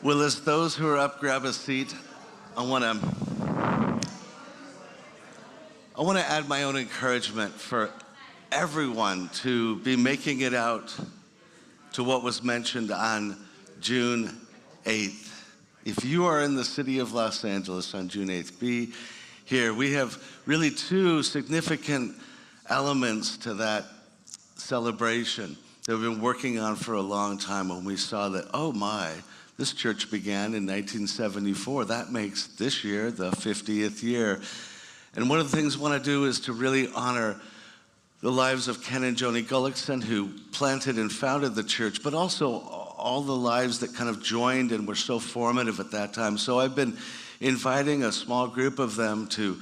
Well, as those who are up grab a seat, I want to add my own encouragement for everyone to be making it out to what was mentioned on June 8th. If you are in the city of Los Angeles on June 8th, be here. We have really two significant elements to that celebration that we've been working on for a long time when we saw that, oh my, this church began in 1974. That makes this year the 50th year. And one of the things I want to do is to really honor the lives of Ken and Joni Gullickson, who planted and founded the church, but also all the lives that kind of joined and were so formative at that time. So I've been inviting a small group of them to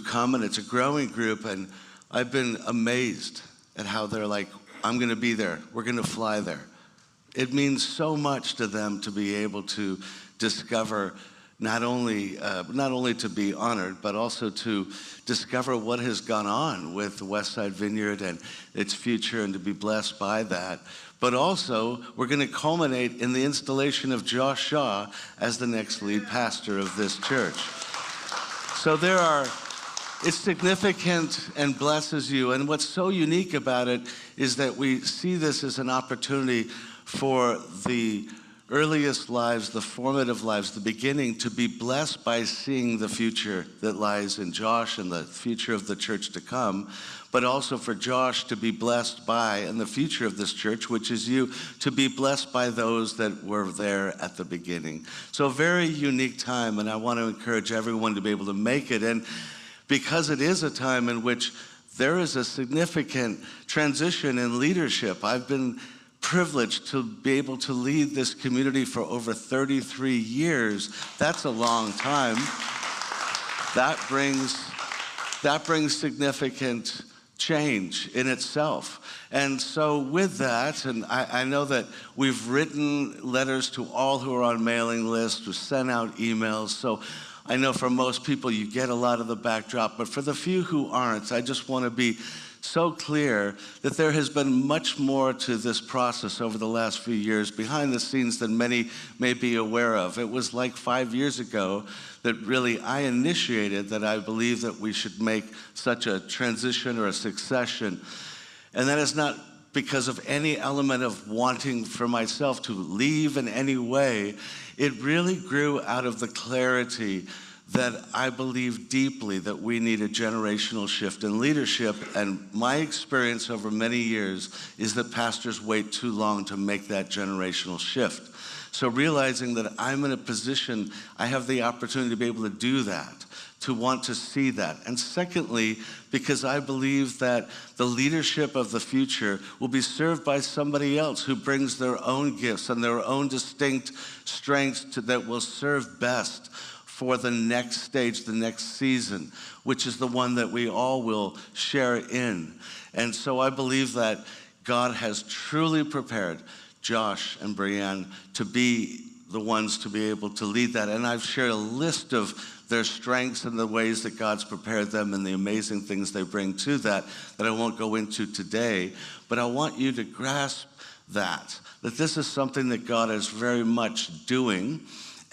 come, and it's a growing group, and I've been amazed at how they're like, I'm going to be there. We're going to fly there. It means so much to them to be able to discover not only to be honored, but also to discover what has gone on with the Westside Vineyard and its future, and to be blessed by that. But also, we're going to culminate in the installation of Josh Shaw as the next lead pastor of this church. So it's significant and blesses you. And what's so unique about it is that we see this as an opportunity for the earliest lives, the formative lives, the beginning, to be blessed by seeing the future that lies in Josh and the future of the church to come, but also for Josh to be blessed by, and the future of this church, which is you, to be blessed by those that were there at the beginning. So a very unique time, and I want to encourage everyone to be able to make it. And because it is a time in which there is a significant transition in leadership, I've been privileged to be able to lead this community for over 33 years. That's a long time. That brings significant change in itself. And so with that, and I know that we've written letters to all who are on mailing lists, we've sent out emails, so I know for most people you get a lot of the backdrop, but for the few who aren't, I just want to be so clear that there has been much more to this process over the last few years behind the scenes than many may be aware of. It was like 5 years ago that really I initiated that I believe that we should make such a transition or a succession. And that is not because of any element of wanting for myself to leave in any way. It really grew out of the clarity that I believe deeply that we need a generational shift in leadership. And my experience over many years is that pastors wait too long to make that generational shift. So realizing that I'm in a position, I have the opportunity to be able to do that, to want to see that. And secondly, because I believe that the leadership of the future will be served by somebody else who brings their own gifts and their own distinct strengths that will serve best for the next stage, the next season, which is the one that we all will share in. And so I believe that God has truly prepared Josh and Brianne to be the ones to be able to lead that. And I've shared a list of their strengths and the ways that God's prepared them and the amazing things they bring to that I won't go into today. But I want you to grasp that this is something that God is very much doing.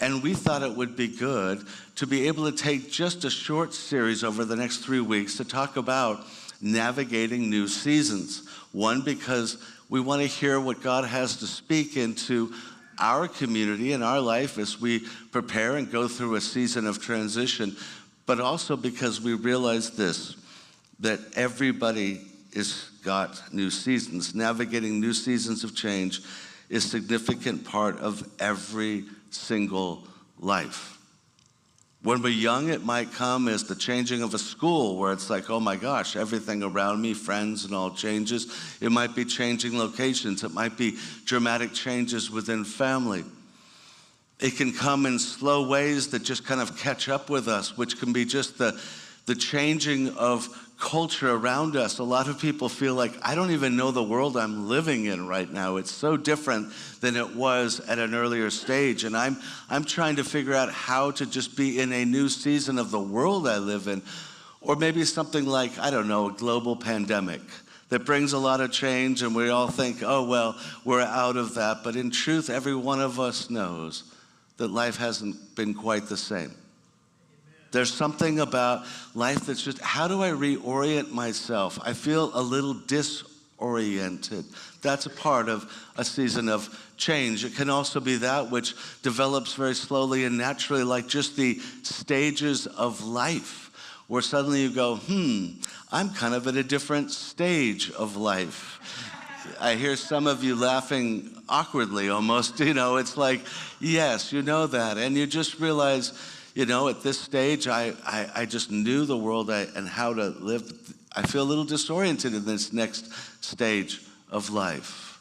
And we thought it would be good to be able to take just a short series over the next 3 weeks to talk about navigating new seasons. One, because we want to hear what God has to speak into our community and our life as we prepare and go through a season of transition, but also because we realize this, that everybody has got new seasons. Navigating new seasons of change is a significant part of every single life. When we're young, it might come as the changing of a school, where it's like, oh my gosh, everything around me, friends and all changes. It might be changing locations. It might be dramatic changes within family. It can come in slow ways that just kind of catch up with us, which can be just the changing of culture around us. A lot of people feel like, I don't even know the world I'm living in right now. It's so different than it was at an earlier stage. And I'm trying to figure out how to just be in a new season of the world I live in. Or maybe something like, I don't know, a global pandemic that brings a lot of change, and we all think, oh, well, we're out of that. But in truth, every one of us knows that life hasn't been quite the same. There's something about life that's just, how do I reorient myself? I feel a little disoriented. That's a part of a season of change. It can also be that which develops very slowly and naturally, like just the stages of life, where suddenly you go, I'm kind of at a different stage of life. I hear some of you laughing awkwardly almost, it's like, yes, you know that. And you just realize, at this stage, I just knew the world and how to live. I feel a little disoriented in this next stage of life.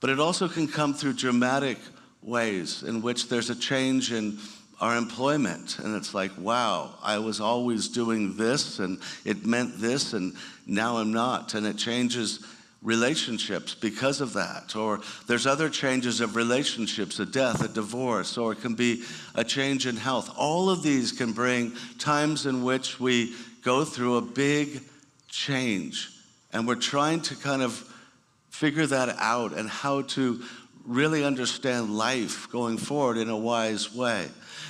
But it also can come through dramatic ways in which there's a change in our employment. And it's like, wow, I was always doing this and it meant this and now I'm not. And it changes relationships because of that. Or there's other changes of relationships, a death, a divorce, or it can be a change in health. All of these can bring times in which we go through a big change. And we're trying to kind of figure that out and how to really understand life going forward in a wise way.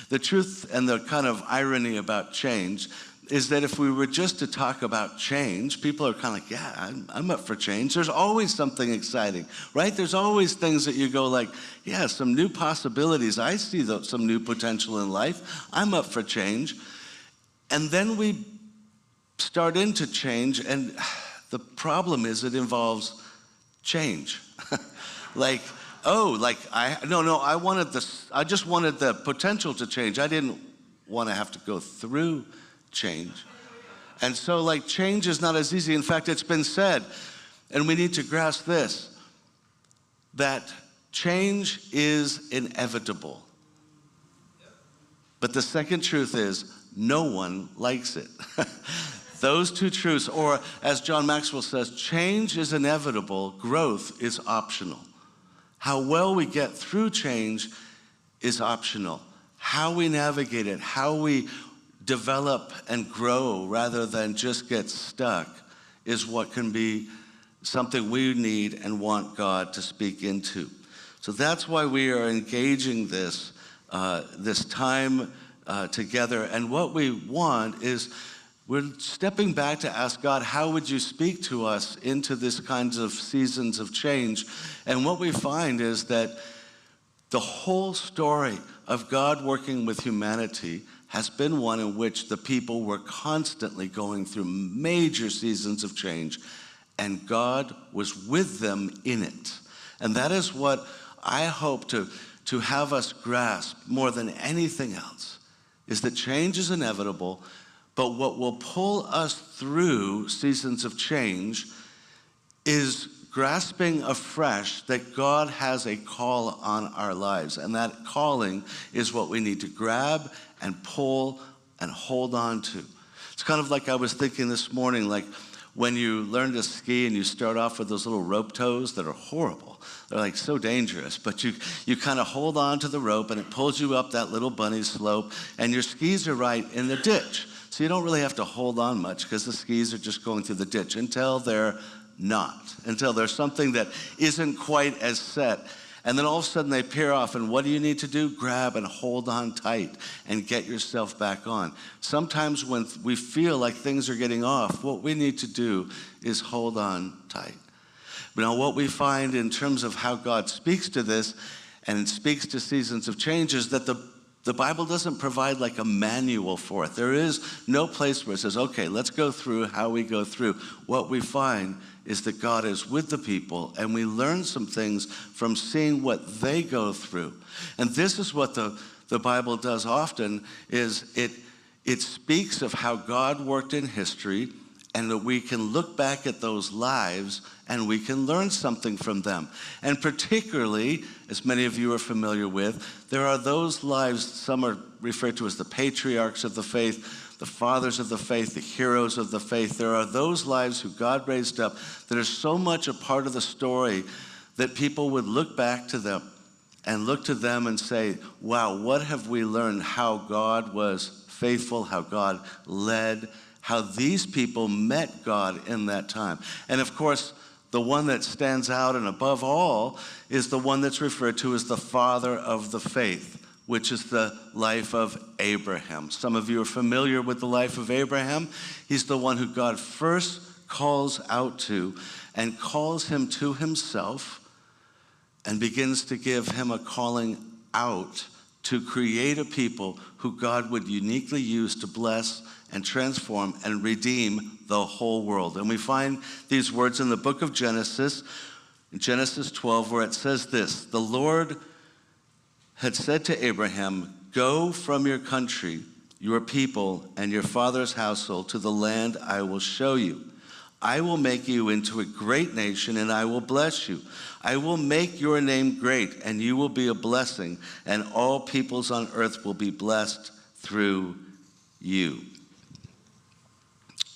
The truth and the kind of irony about change is that if we were just to talk about change, people are kind of like, yeah, I'm up for change. There's always something exciting, right? There's always things that you go like, yeah, some new possibilities. I see some new potential in life. I'm up for change. And then we start into change, and the problem is it involves change. I wanted this, I just wanted the potential to change. I didn't want to have to go through change. And so change is not as easy. In fact, it's been said, and we need to grasp this, that change is inevitable. But the second truth is, no one likes it. Those two truths, or as John Maxwell says, change is inevitable, growth is optional. How well we get through change is optional. How we navigate it, how we develop and grow rather than just get stuck is what can be something we need and want God to speak into. So that's why we are engaging this time together. And what we want is we're stepping back to ask God, how would you speak to us into this kinds of seasons of change? And what we find is that the whole story of God working with humanity has been one in which the people were constantly going through major seasons of change, and God was with them in it. And that is what I hope to have us grasp more than anything else, is that change is inevitable, but what will pull us through seasons of change is grasping afresh that God has a call on our lives. And that calling is what we need to grab and pull and hold on to. It's kind of like I was thinking this morning, like when you learn to ski and you start off with those little rope toes that are horrible. They're like so dangerous, but you kind of hold on to the rope and it pulls you up that little bunny slope and your skis are right in the ditch. So you don't really have to hold on much because the skis are just going through the ditch until they're not, until there's something that isn't quite as set. And then all of a sudden they peer off, and what do you need to do? Grab and hold on tight and get yourself back on. Sometimes when we feel like things are getting off, what we need to do is hold on tight. But now what we find in terms of how God speaks to this and speaks to seasons of change is that the Bible doesn't provide like a manual for it. There is no place where it says, okay, let's go through how we go through. What we find is that God is with the people, and we learn some things from seeing what they go through. And this is what the Bible does often, is it speaks of how God worked in history, and that we can look back at those lives and we can learn something from them. And particularly, as many of you are familiar with, there are those lives, some are referred to as the patriarchs of the faith, the fathers of the faith, the heroes of the faith. There are those lives who God raised up that are so much a part of the story that people would look back to them and look to them and say, wow, what have we learned? How God was faithful, how God led, how these people met God in that time. And of course, the one that stands out and above all is the one that's referred to as the father of the faith, which is the life of Abraham. Some of you are familiar with the life of Abraham. He's the one who God first calls out to and calls him to himself and begins to give him a calling out to create a people who God would uniquely use to bless and transform and redeem the whole world. And we find these words in the book of Genesis, in Genesis 12, where it says this: the Lord had said to Abraham, "Go from your country, your people, and your father's household to the land I will show you. I will make you into a great nation, and I will bless you. I will make your name great, and you will be a blessing, and all peoples on earth will be blessed through you.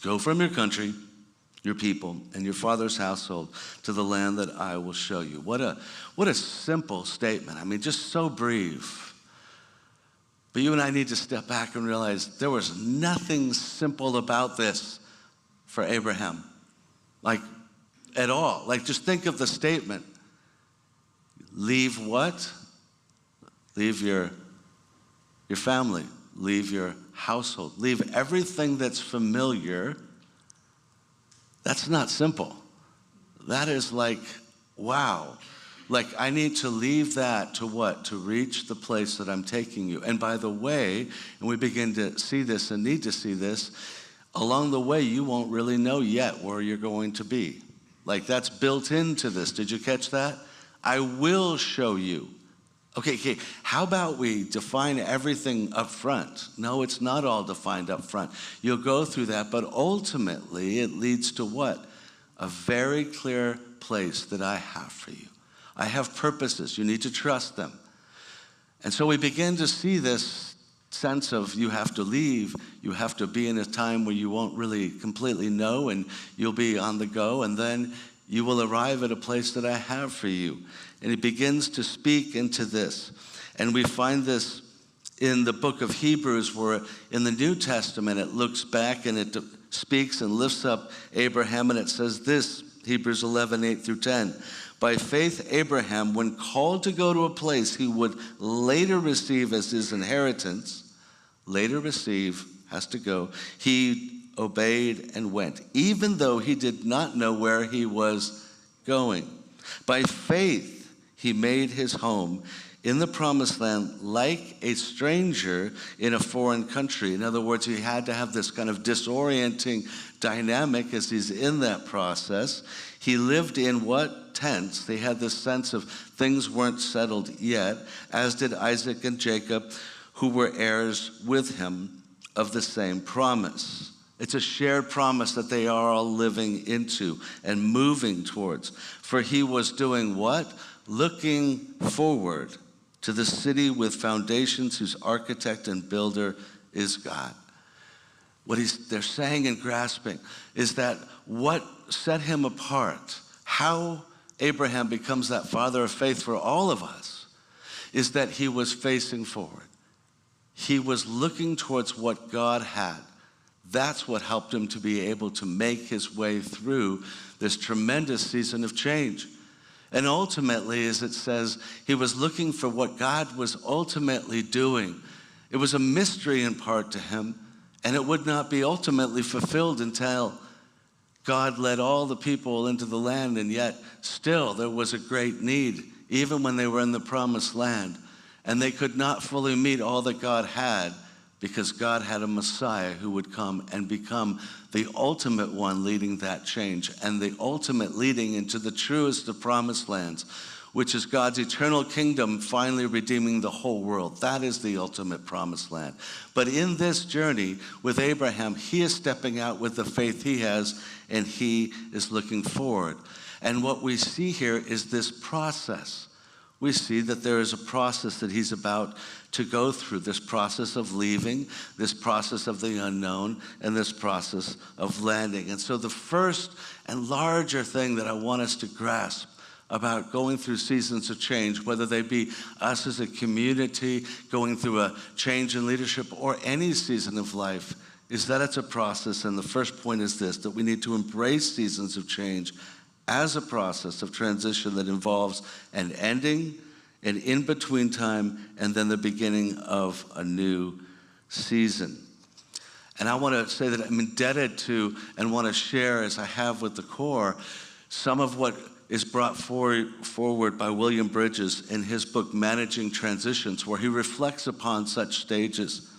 Go from your country, your people, and your father's household to the land that I will show you." What a simple statement. I mean, just so brief. But you and I need to step back and realize there was nothing simple about this for Abraham. Like, at all. Like, just think of the statement. Leave what? Leave your family. Leave your household. Leave everything that's familiar. That's not simple. That is like, wow. Like, I need to leave that to what? To reach the place that I'm taking you. And by the way, and we begin to see this and need to see this, along the way, you won't really know yet where you're going to be. Like, that's built into this. Did you catch that? I will show you. Okay, how about we define everything up front? No, it's not all defined up front. You'll go through that, but ultimately it leads to what? A very clear place that I have for you. I have purposes. You need to trust them. And so we begin to see this sense of you have to leave, you have to be in a time where you won't really completely know, and you'll be on the go, and then you will arrive at a place that I have for you. And he begins to speak into this. And we find this in the book of Hebrews, where in the New Testament it looks back and it speaks and lifts up Abraham, and it says this, Hebrews 11, 8 through 10. By faith, Abraham, when called to go to a place he would later receive as his inheritance, has to go, he obeyed and went, even though he did not know where he was going. By faith, he made his home in the promised land like a stranger in a foreign country. In other words, he had to have this kind of disorienting dynamic as he's in that process. He lived in what? Tents. They had this sense of things weren't settled yet, as did Isaac and Jacob, who were heirs with him of the same promise. It's a shared promise that they are all living into and moving towards. For he was doing what? Looking forward to the city with foundations whose architect and builder is God. What they're saying and grasping is that what set him apart, how Abraham becomes that father of faith for all of us, is that he was facing forward. He was looking towards what God had. That's what helped him to be able to make his way through this tremendous season of change. And ultimately, as it says, he was looking for what God was ultimately doing. It was a mystery in part to him, and it would not be ultimately fulfilled until God led all the people into the land, and yet still there was a great need, even when they were in the promised land. And they could not fully meet all that God had, because God had a Messiah who would come and become the ultimate one leading that change, and the ultimate leading into the truest of promised lands, which is God's eternal kingdom finally redeeming the whole world. That is the ultimate promised land. But in this journey with Abraham, he is stepping out with the faith he has, and he is looking forward. And what we see here is this process. We see that there is a process that he's about to go through, this process of leaving, this process of the unknown, and this process of landing. And so the first and larger thing that I want us to grasp about going through seasons of change, whether they be us as a community going through a change in leadership or any season of life, is that it's a process. And the first point is this, that we need to embrace seasons of change as a process of transition that involves an ending an in-between time, and then the beginning of a new season. And I want to say that I'm indebted to and want to share, as I have with the core, some of what is brought forward by William Bridges in his book, Managing Transitions, where he reflects upon such stages.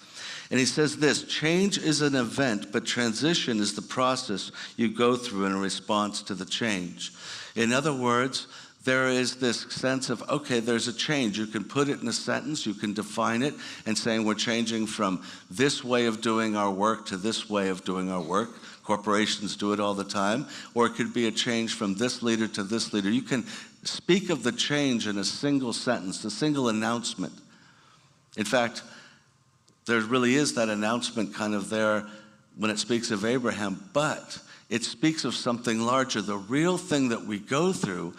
And he says this: change is an event, but transition is the process you go through in response to the change. In other words, there is this sense of, okay, there's a change. You can put it in a sentence, you can define it, and saying we're changing from this way of doing our work to this way of doing our work. Corporations do it all the time. Or it could be a change from this leader to this leader. You can speak of the change in a single sentence, a single announcement. In fact, there really is that announcement kind of there when it speaks of Abraham, but it speaks of something larger. The real thing that we go through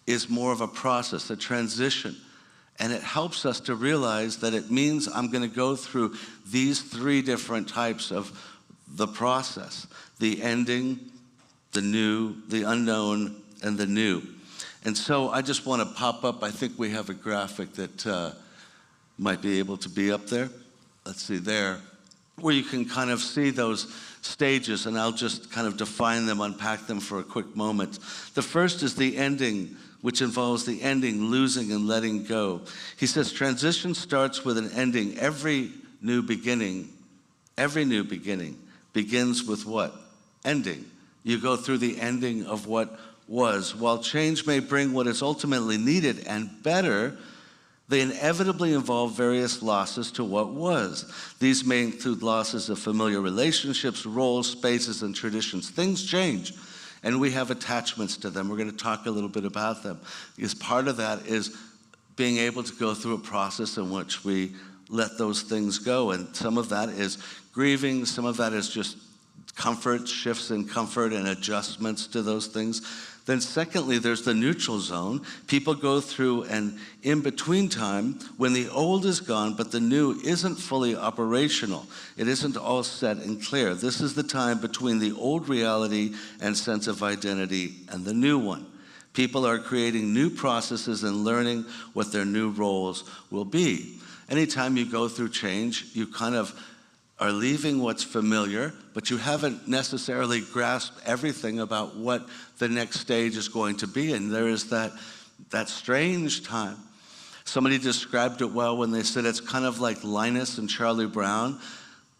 is more of a process, a transition. And it helps us to realize that it means I'm going to go through these three different types of the process: the ending, the new, the unknown, and the new. And so I just want to pop up, I think we have a graphic that might be able to be up there. Let's see there, where you can kind of see those stages, and I'll just kind of define them, unpack them for a quick moment. The first is the ending, which involves the ending, losing and letting go. He says transition starts with an ending. Every new beginning begins with what? Ending. You go through the ending of what was. While change may bring what is ultimately needed and better, they inevitably involve various losses to what was. These may include losses of familiar relationships, roles, spaces, and traditions. Things change, and we have attachments to them. We're going to talk a little bit about them, because part of that is being able to go through a process in which we let those things go. And some of that is grieving, some of that is just comfort, shifts in comfort and adjustments to those things. Then secondly, there's the neutral zone. People go through an in-between time when the old is gone, but the new isn't fully operational. It isn't all set and clear. This is the time between the old reality and sense of identity and the new one. People are creating new processes and learning what their new roles will be. Anytime you go through change, you kind of are leaving what's familiar, but you haven't necessarily grasped everything about what the next stage is going to be. And there is that strange time. Somebody described it well when they said it's kind of like Linus and Charlie Brown,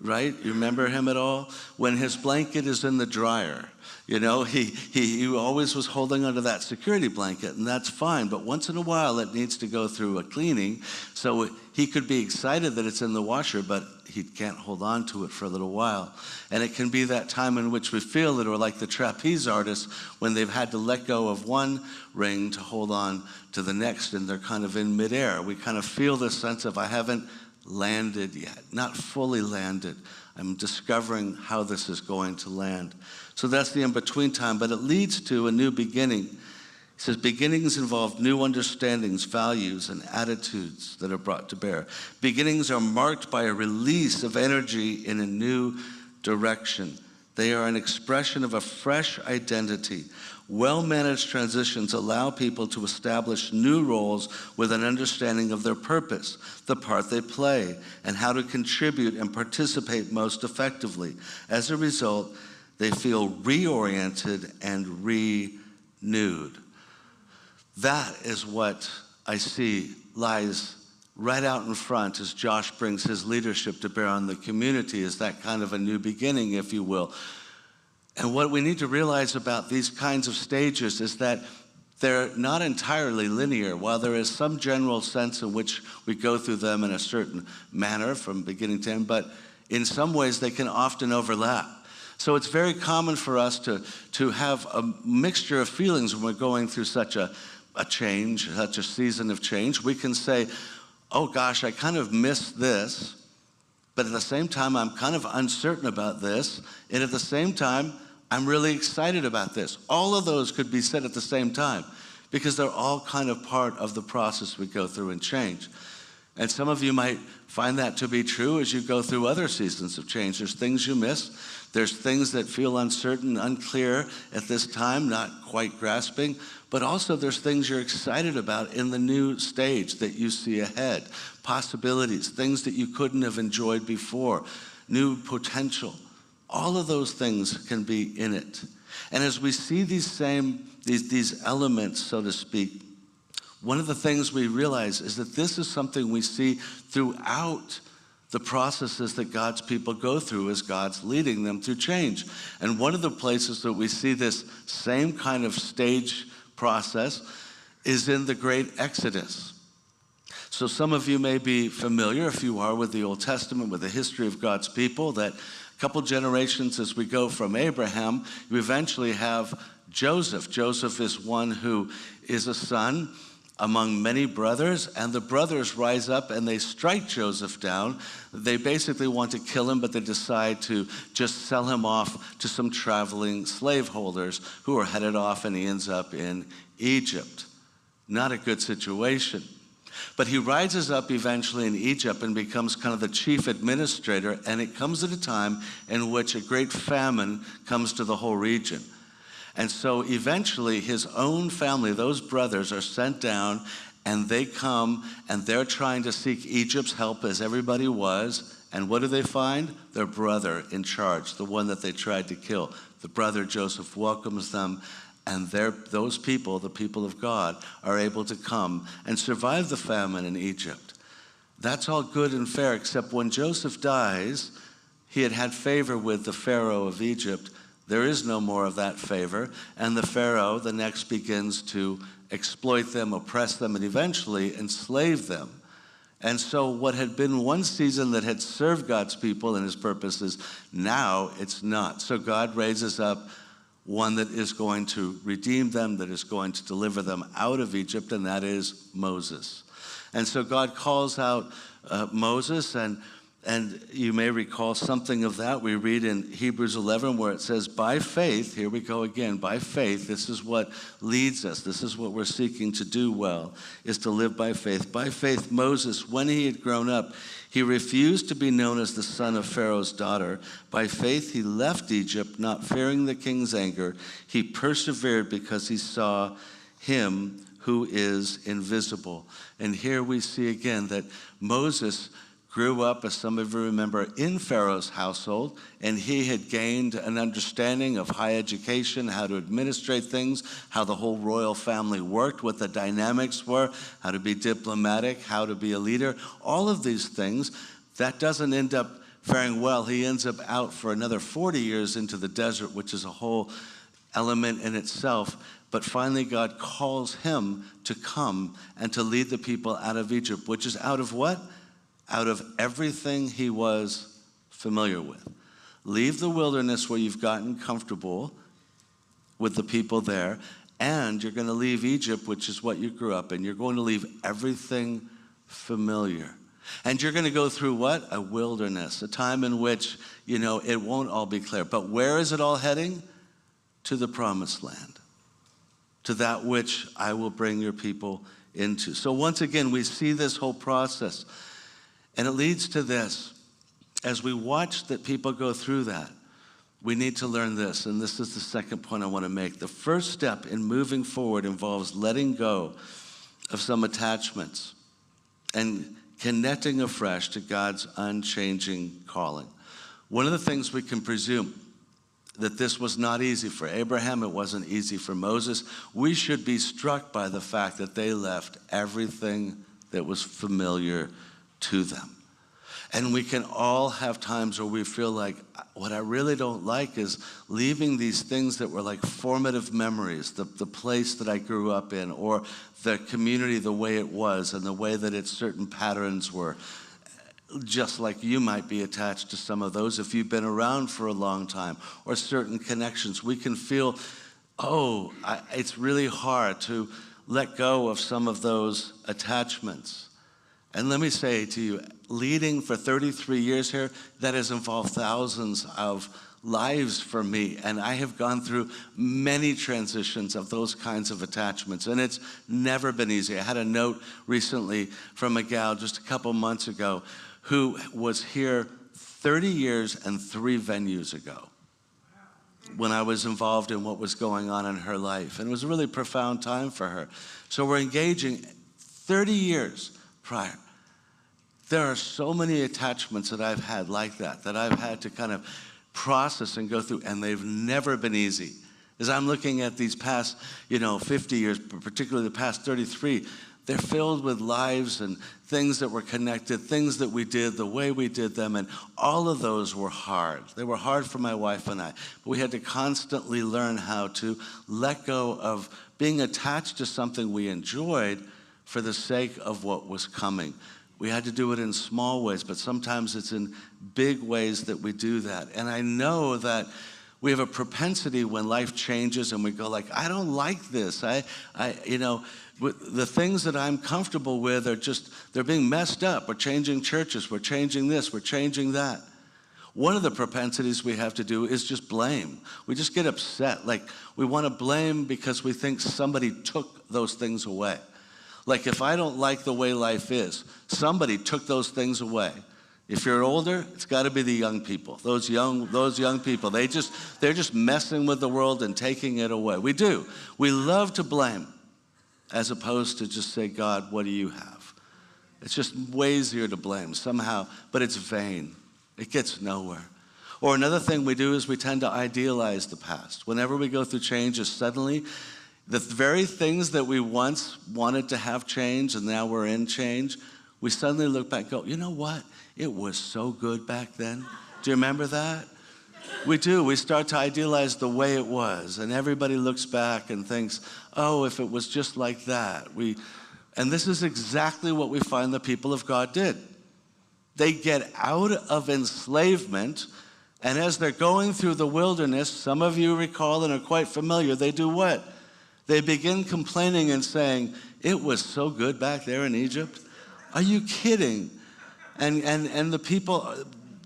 right? You remember him at all? When his blanket is in the dryer. You know, he always was holding onto that security blanket, and that's fine. But once in a while, it needs to go through a cleaning. So he could be excited that it's in the washer, but he can't hold on to it for a little while. And it can be that time in which we feel it, or like the trapeze artists, when they've had to let go of one ring to hold on to the next, and they're kind of in midair. We kind of feel this sense of, I haven't landed yet, not fully landed. I'm discovering how this is going to land. So that's the in-between time, but it leads to a new beginning. He says beginnings involve new understandings, values, and attitudes that are brought to bear. Beginnings are marked by a release of energy in a new direction. They are an expression of a fresh identity. Well-managed transitions allow people to establish new roles with an understanding of their purpose, the part they play, and how to contribute and participate most effectively. As a result, they feel reoriented and renewed. That is what I see lies right out in front as Josh brings his leadership to bear on the community, is that kind of a new beginning, if you will. And what we need to realize about these kinds of stages is that they're not entirely linear. While there is some general sense in which we go through them in a certain manner from beginning to end, but in some ways they can often overlap. So it's very common for us to have a mixture of feelings when we're going through such a change, such a season of change. We can say, oh gosh, I kind of missed this, but at the same time, I'm kind of uncertain about this, and at the same time, I'm really excited about this. All of those could be said at the same time, because they're all kind of part of the process we go through and change. And some of you might find that to be true as you go through other seasons of change. There's things you miss. There's things that feel uncertain, unclear at this time, not quite grasping. But also there's things you're excited about in the new stage that you see ahead. Possibilities, things that you couldn't have enjoyed before, new potential. All of those things can be in it. And as we see these elements, so to speak, one of the things we realize is that this is something we see throughout the processes that God's people go through as God's leading them through change. And one of the places that we see this same kind of stage process is in the great Exodus. So some of you may be familiar, if you are, with the Old Testament, with the history of God's people, that a couple generations as we go from Abraham, you eventually have Joseph. Joseph is one who is a son among many brothers, and the brothers rise up and they strike Joseph down. They basically want to kill him, but they decide to just sell him off to some traveling slaveholders who are headed off, and he ends up in Egypt. Not a good situation. But he rises up eventually in Egypt and becomes kind of the chief administrator, and it comes at a time in which a great famine comes to the whole region. And so eventually his own family, those brothers, are sent down, and they come and they're trying to seek Egypt's help, as everybody was. And what do they find? Their brother in charge, the one that they tried to kill. The brother Joseph welcomes them, and those people, the people of God, are able to come and survive the famine in Egypt. That's all good and fair, except when Joseph dies, he had had favor with the Pharaoh of Egypt. There is no more of that favor, and the Pharaoh, the next, begins to exploit them, oppress them, and eventually enslave them. And so what had been one season that had served God's people and his purposes, now it's not. So God raises up one that is going to redeem them, that is going to deliver them out of Egypt, and that is Moses. And so God calls out Moses, and you may recall something of that. We read in Hebrews 11 where it says, by faith, here we go again, by faith, this is what leads us. This is what we're seeking to do well, is to live by faith. By faith, Moses, when he had grown up, he refused to be known as the son of Pharaoh's daughter. By faith, he left Egypt, not fearing the king's anger. He persevered because he saw him who is invisible. And here we see again that Moses grew up, as some of you remember, in Pharaoh's household, and he had gained an understanding of higher education, how to administrate things, how the whole royal family worked, what the dynamics were, how to be diplomatic, how to be a leader. All of these things, that doesn't end up faring well. He ends up out for another 40 years into the desert, which is a whole element in itself. But finally, God calls him to come and to lead the people out of Egypt, which is out of what? Out of everything he was familiar with. Leave the wilderness where you've gotten comfortable with the people there, and you're going to leave Egypt, which is what you grew up in. You're going to leave everything familiar. And you're going to go through what? A wilderness, a time in which, it won't all be clear. But where is it all heading? To the promised land, to that which I will bring your people into. So once again, we see this whole process. And it leads to this. As we watch that people go through that, we need to learn this, and this is the second point I want to make. The first step in moving forward involves letting go of some attachments and connecting afresh to God's unchanging calling. One of the things we can presume, that this was not easy for Abraham, it wasn't easy for Moses. We should be struck by the fact that they left everything that was familiar to them. And we can all have times where we feel like, what I really don't like is leaving these things that were like formative memories, the place that I grew up in, or the community the way it was, and the way that its certain patterns were. Just like you might be attached to some of those if you've been around for a long time, or certain connections. We can feel, it's really hard to let go of some of those attachments. And let me say to you, leading for 33 years here, that has involved thousands of lives for me. And I have gone through many transitions of those kinds of attachments. And it's never been easy. I had a note recently from a gal just a couple months ago who was here 30 years and 3 venues ago when I was involved in what was going on in her life. And it was a really profound time for her. So we're engaging 30 years prior. There are so many attachments that I've had like that I've had to kind of process and go through, and they've never been easy. As I'm looking at these past, 50 years, particularly the past 33, they're filled with lives and things that were connected, things that we did, the way we did them, and all of those were hard. They were hard for my wife and I. But we had to constantly learn how to let go of being attached to something we enjoyed for the sake of what was coming. We had to do it in small ways, but sometimes it's in big ways that we do that. And I know that we have a propensity when life changes and we go like, I don't like this. The things that I'm comfortable with are they're being messed up. We're changing churches, we're changing this, we're changing that. One of the propensities we have to do is just blame. We just get upset. Like we want to blame because we think somebody took those things away. Like if I don't like the way life is, somebody took those things away. If you're older, it's got to be the young people. Those young people, they're just messing with the world and taking it away. We do. We love to blame as opposed to just say, God, what do you have? It's just way easier to blame somehow, but it's vain. It gets nowhere. Or another thing we do is we tend to idealize the past. Whenever we go through changes, suddenly the very things that we once wanted to have change and now we're in change, we suddenly look back and go, you know what? It was so good back then. Do you remember that? We do. We start to idealize the way it was, and everybody looks back and thinks, oh, if it was just like that. And this is exactly what we find the people of God did. They get out of enslavement, and as they're going through the wilderness, some of you recall and are quite familiar, they do what? They begin complaining and saying, it was so good back there in Egypt. Are you kidding? And the people,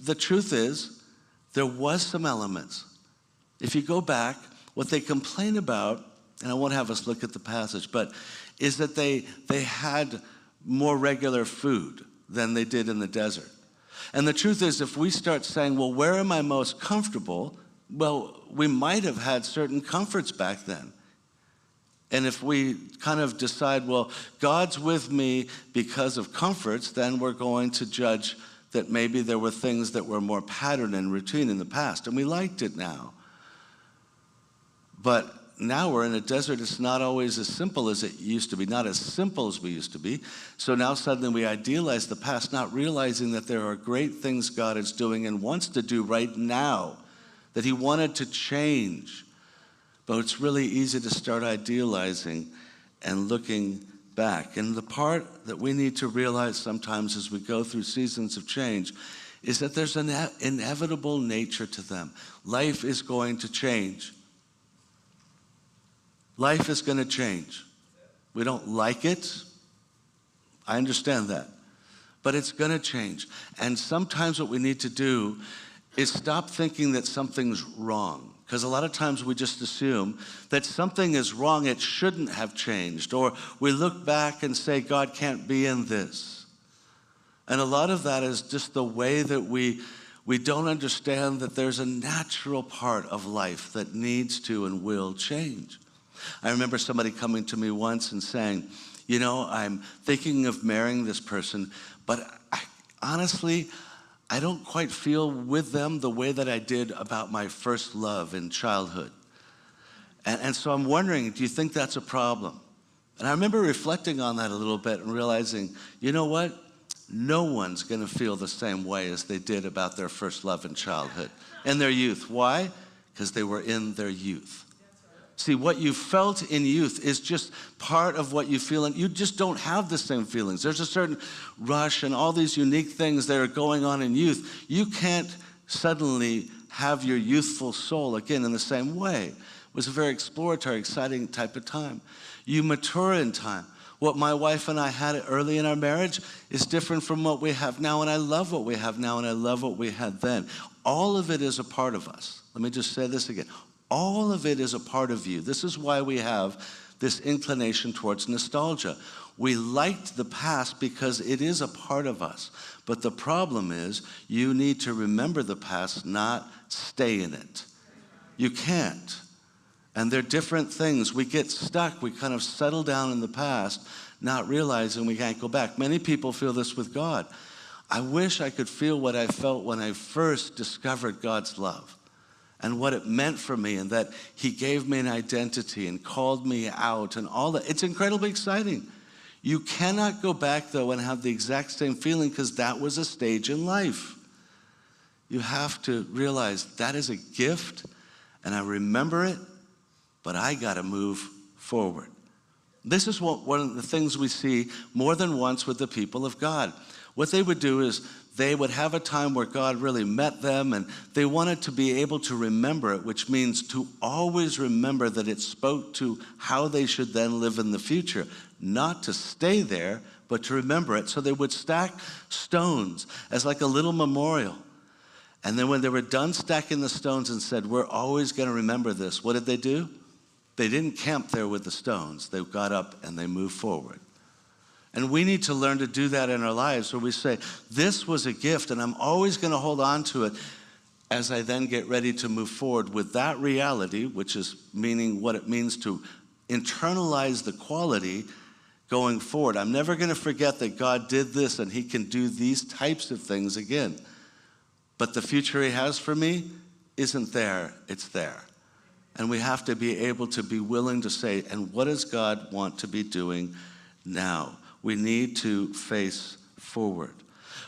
the truth is, there was some elements. If you go back, what they complain about, and I won't have us look at the passage, but is that they had more regular food than they did in the desert. And the truth is, if we start saying, well, where am I most comfortable? Well, we might have had certain comforts back then. And if we kind of decide, well, God's with me because of comforts, then we're going to judge that maybe there were things that were more pattern and routine in the past, and we liked it now. But now we're in a desert. It's not always as simple as it used to be, not as simple as we used to be. So now suddenly we idealize the past, not realizing that there are great things God is doing and wants to do right now, that he wanted to change. But it's really easy to start idealizing and looking back. And the part that we need to realize sometimes as we go through seasons of change is that there's an inevitable nature to them. Life is going to change. Life is going to change. We don't like it. I understand that. But it's going to change. And sometimes what we need to do is stop thinking that something's wrong. Because a lot of times we just assume that something is wrong, it shouldn't have changed. Or we look back and say, God can't be in this. And a lot of that is just the way that we don't understand that there's a natural part of life that needs to and will change. I remember somebody coming to me once and saying, I'm thinking of marrying this person, but honestly, I don't quite feel with them the way that I did about my first love in childhood. And so I'm wondering, do you think that's a problem? And I remember reflecting on that a little bit and realizing, you know what? No one's going to feel the same way as they did about their first love in childhood, in their youth. Why? Because they were in their youth. See, what you felt in youth is just part of what you feel, and you just don't have the same feelings. There's a certain rush and all these unique things that are going on in youth. You can't suddenly have your youthful soul again in the same way. It was a very exploratory, exciting type of time. You mature in time. What my wife and I had early in our marriage is different from what we have now, and I love what we have now, and I love what we had then. All of it is a part of us. Let me just say this again. All of it is a part of you. This is why we have this inclination towards nostalgia. We liked the past because it is a part of us. But the problem is you need to remember the past, not stay in it. You can't. And they're different things. We get stuck. We kind of settle down in the past, not realizing we can't go back. Many people feel this with God. I wish I could feel what I felt when I first discovered God's love and what it meant for me, and that he gave me an identity and called me out and all that. It's incredibly exciting. You cannot go back, though, and have the exact same feeling, because that was a stage in life. You have to realize that is a gift, and I remember it, but I got to move forward. This is one of the things we see more than once with the people of God. What they would do is they would have a time where God really met them, and they wanted to be able to remember it, which means to always remember that it spoke to how they should then live in the future. Not to stay there, but to remember it. So they would stack stones as like a little memorial. And then when they were done stacking the stones and said, we're always going to remember this, what did they do? They didn't camp there with the stones. They got up and they moved forward. And we need to learn to do that in our lives, where we say, this was a gift, and I'm always going to hold on to it as I then get ready to move forward with that reality, which is meaning what it means to internalize the quality going forward. I'm never going to forget that God did this and he can do these types of things again. But the future he has for me isn't there, it's there. And we have to be able to be willing to say, and what does God want to be doing now? We need to face forward.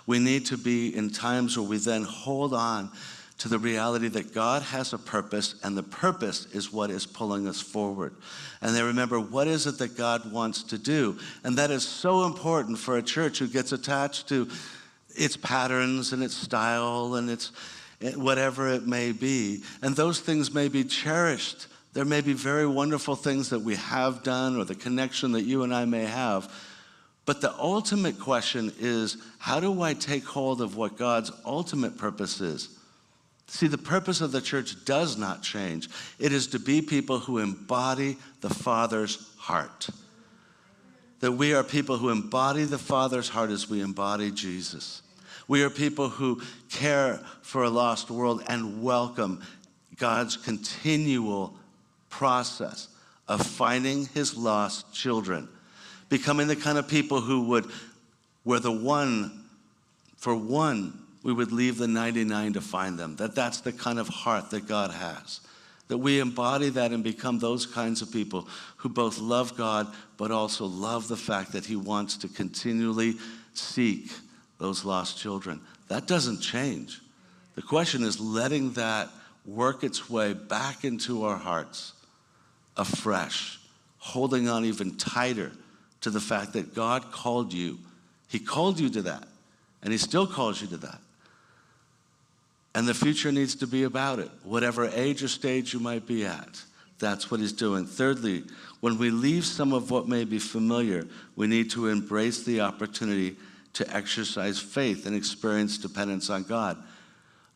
We need to be in times where we then hold on to the reality that God has a purpose, and the purpose is what is pulling us forward. And then remember, what is it that God wants to do? And that is so important for a church who gets attached to its patterns and its style and its whatever it may be. And those things may be cherished. There may be very wonderful things that we have done, or the connection that you and I may have. But the ultimate question is, how do I take hold of what God's ultimate purpose is? See, the purpose of the church does not change. It is to be people who embody the Father's heart. That we are people who embody the Father's heart as we embody Jesus. We are people who care for a lost world and welcome God's continual process of finding his lost children. Becoming the kind of people who were the one, for one, we would leave the 99 to find them. That's the kind of heart that God has. That we embody that and become those kinds of people who both love God, but also love the fact that he wants to continually seek those lost children. That doesn't change. The question is letting that work its way back into our hearts afresh, holding on even tighter to the fact that God called you. He called you to that, and he still calls you to that. And the future needs to be about it. Whatever age or stage you might be at, that's what he's doing. Thirdly, when we leave some of what may be familiar, we need to embrace the opportunity to exercise faith and experience dependence on God.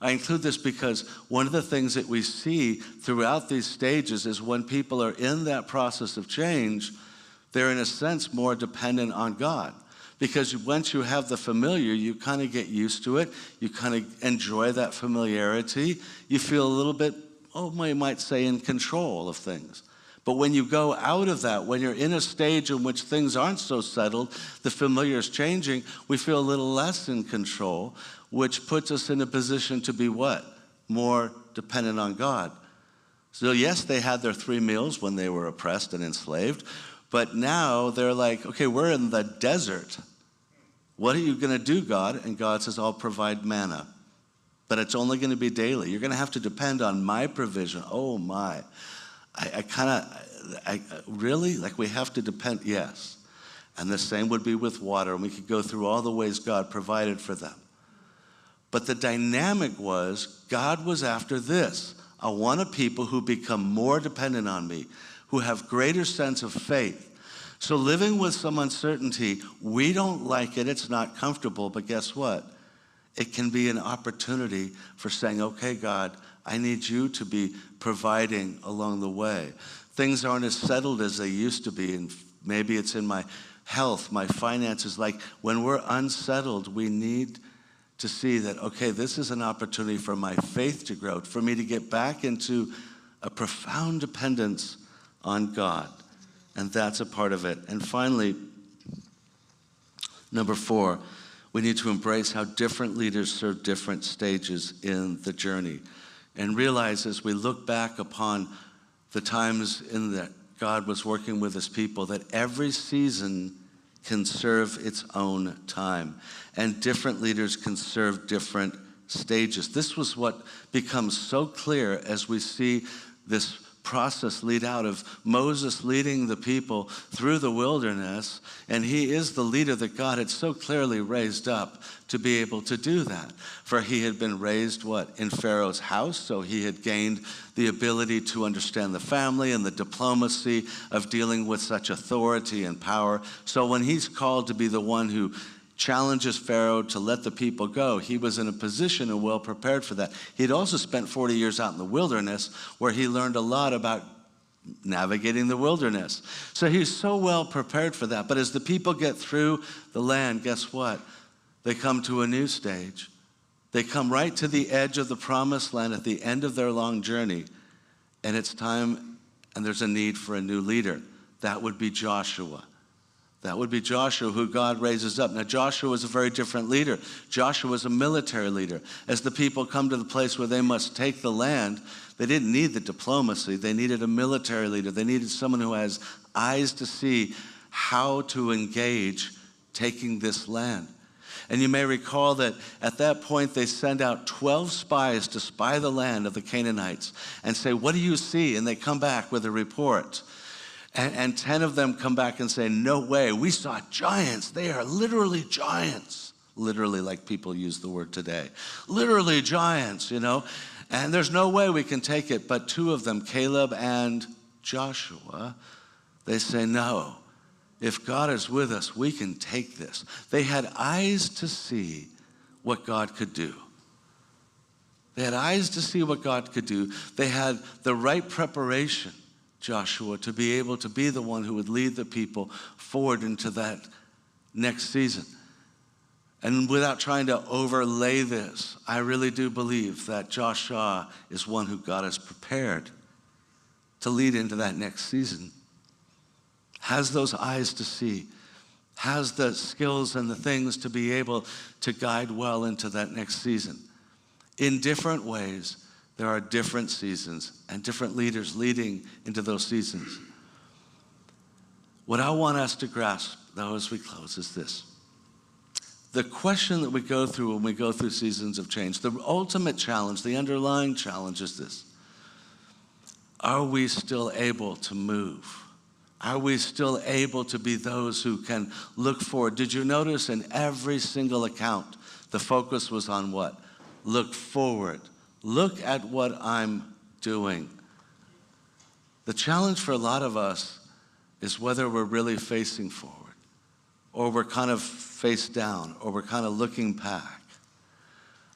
I include this because one of the things that we see throughout these stages is when people are in that process of change, they're in a sense more dependent on God. Because once you have the familiar, you kind of get used to it. You kind of enjoy that familiarity. You feel a little bit, you might say, in control of things. But when you go out of that, when you're in a stage in which things aren't so settled, the familiar is changing, we feel a little less in control, which puts us in a position to be what? More dependent on God. So yes, they had their 3 meals when they were oppressed and enslaved, but now they're like, okay, we're in the desert. What are you going to do, God? And God says, I'll provide manna. But it's only going to be daily. You're going to have to depend on my provision. Oh, my. Really? Like we have to depend? Yes. And the same would be with water. And we could go through all the ways God provided for them. But the dynamic was, God was after this. I want a people who become more dependent on me, who have greater sense of faith. So living with some uncertainty, we don't like it, it's not comfortable, but guess what? It can be an opportunity for saying, okay, God, I need you to be providing along the way. Things aren't as settled as they used to be, and maybe it's in my health, my finances. Like when we're unsettled, we need to see that, okay, this is an opportunity for my faith to grow, for me to get back into a profound dependence on God. And that's a part of it. And finally, number 4, we need to embrace how different leaders serve different stages in the journey. And realize as we look back upon the times in that God was working with his people, that every season can serve its own time. And different leaders can serve different stages. This was what becomes so clear as we see this process lead out of Moses leading the people through the wilderness, and he is the leader that God had so clearly raised up to be able to do that. For he had been raised, in Pharaoh's house, so he had gained the ability to understand the family and the diplomacy of dealing with such authority and power. So when he's called to be the one who challenges Pharaoh to let the people go, he was in a position and well prepared for that. He'd also spent 40 years out in the wilderness where he learned a lot about navigating the wilderness. So he's so well prepared for that. But as the people get through the land, guess what? They come to a new stage. They come right to the edge of the promised land at the end of their long journey. And it's time, and there's a need for a new leader. That would be Joshua. That would be Joshua, who God raises up. Now, Joshua was a very different leader. Joshua was a military leader. As the people come to the place where they must take the land, they didn't need the diplomacy. They needed a military leader. They needed someone who has eyes to see how to engage taking this land. And you may recall that at that point, they send out 12 spies to spy the land of the Canaanites and say, what do you see? And they come back with a report. And 10 of them come back and say, no way, we saw giants. They are literally giants. Literally, like people use the word today. Literally giants, And there's no way we can take it. But 2 of them, Caleb and Joshua, they say, no, if God is with us, we can take this. They had eyes to see what God could do. They had eyes to see what God could do. They had the right preparation, Joshua, to be able to be the one who would lead the people forward into that next season. And without trying to overlay this, I really do believe that Joshua is one who God has prepared to lead into that next season. Has those eyes to see, has the skills and the things to be able to guide well into that next season. In different ways, there are different seasons and different leaders leading into those seasons. What I want us to grasp, though, as we close is this. The question that we go through when we go through seasons of change, the ultimate challenge, the underlying challenge is this. Are we still able to move? Are we still able to be those who can look forward? Did you notice in every single account, the focus was on what? Look forward. Look at what I'm doing. The challenge for a lot of us is whether we're really facing forward, or we're kind of face down, or we're kind of looking back.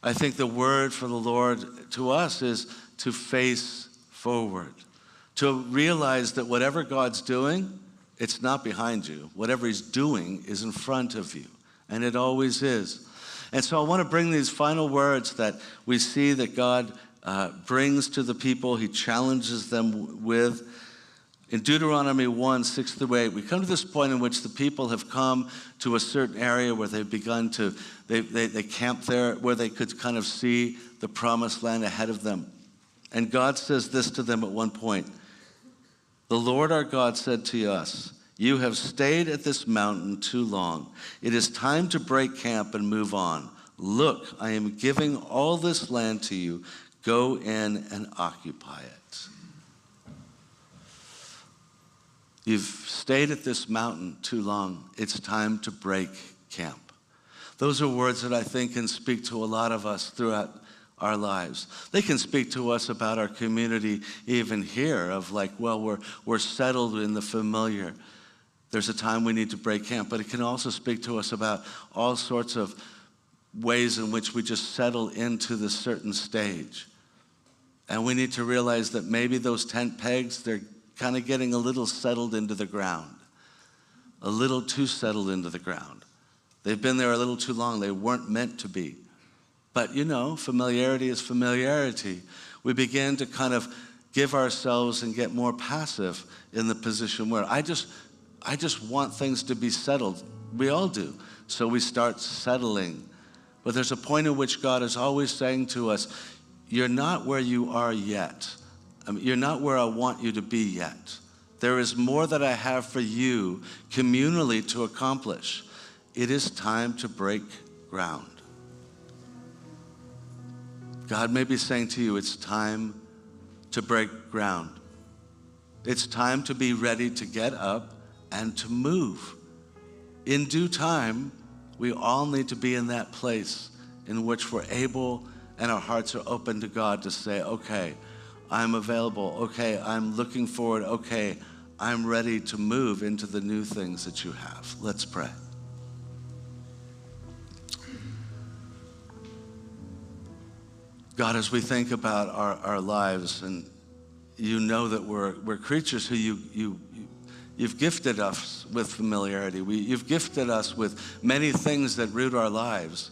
I think the word for the Lord to us is to face forward, to realize that whatever God's doing, it's not behind you. Whatever he's doing is in front of you, and it always is. And so I want to bring these final words that we see that God brings to the people. He challenges them with. In Deuteronomy 1, 6 through 8, we come to this point in which the people have come to a certain area where they've begun to, they camp there, where they could kind of see the promised land ahead of them. And God says this to them at one point. The Lord our God said to us, you have stayed at this mountain too long. It is time to break camp and move on. Look, I am giving all this land to you. Go in and occupy it. You've stayed at this mountain too long. It's time to break camp. Those are words that I think can speak to a lot of us throughout our lives. They can speak to us about our community even here of like, well, we're settled in the familiar. There's a time we need to break camp, but it can also speak to us about all sorts of ways in which we just settle into this certain stage. And we need to realize that maybe those tent pegs, they're kind of getting a little settled into the ground, a little too settled into the ground. They've been there a little too long. They weren't meant to be. But familiarity is familiarity. We begin to kind of give ourselves and get more passive in the position where I just want things to be settled. We all do. So we start settling. But there's a point at which God is always saying to us, you're not where you are yet. You're not where I want you to be yet. There is more that I have for you communally to accomplish. It is time to break ground. God may be saying to you, it's time to break ground. It's time to be ready to get up and to move. In due time, we all need to be in that place in which we're able and our hearts are open to God to say, okay, I'm available. Okay, I'm looking forward. Okay, I'm ready to move into the new things that you have. Let's pray. God, as we think about our lives, and you know that we're creatures who you've gifted us with familiarity. You've gifted us with many things that root our lives.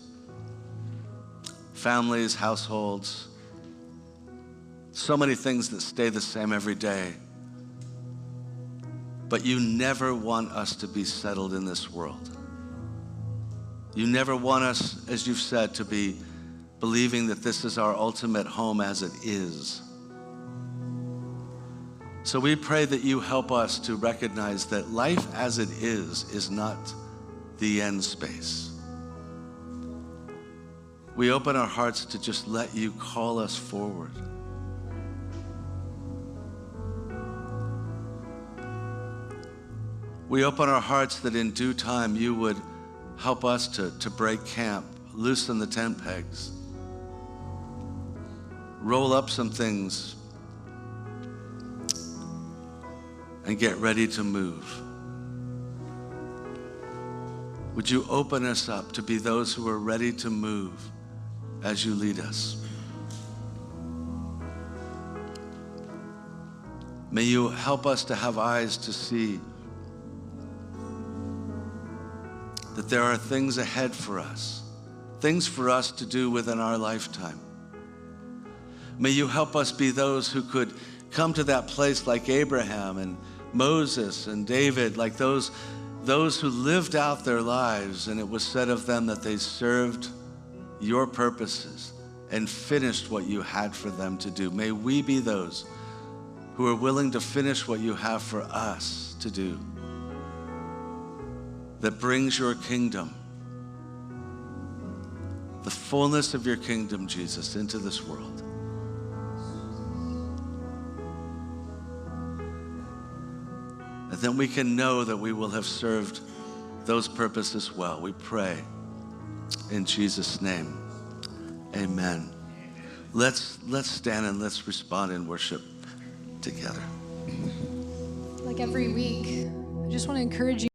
Families, households, so many things that stay the same every day. But you never want us to be settled in this world. You never want us, as you've said, to be believing that this is our ultimate home as it is. So we pray that you help us to recognize that life as it is not the end space. We open our hearts to just let you call us forward. We open our hearts that in due time you would help us to break camp, loosen the tent pegs, roll up some things, and get ready to move. Would you open us up to be those who are ready to move as you lead us? May you help us to have eyes to see that there are things ahead for us, things for us to do within our lifetime. May you help us be those who could come to that place like Abraham and Moses and David, like those who lived out their lives, and it was said of them that they served your purposes and finished what you had for them to do. May we be those who are willing to finish what you have for us to do, that brings your kingdom, the fullness of your kingdom, Jesus, into this world. And then we can know that we will have served those purposes well. We pray in Jesus' name. Amen. Let's stand and let's respond in worship together. Like every week, I just want to encourage you.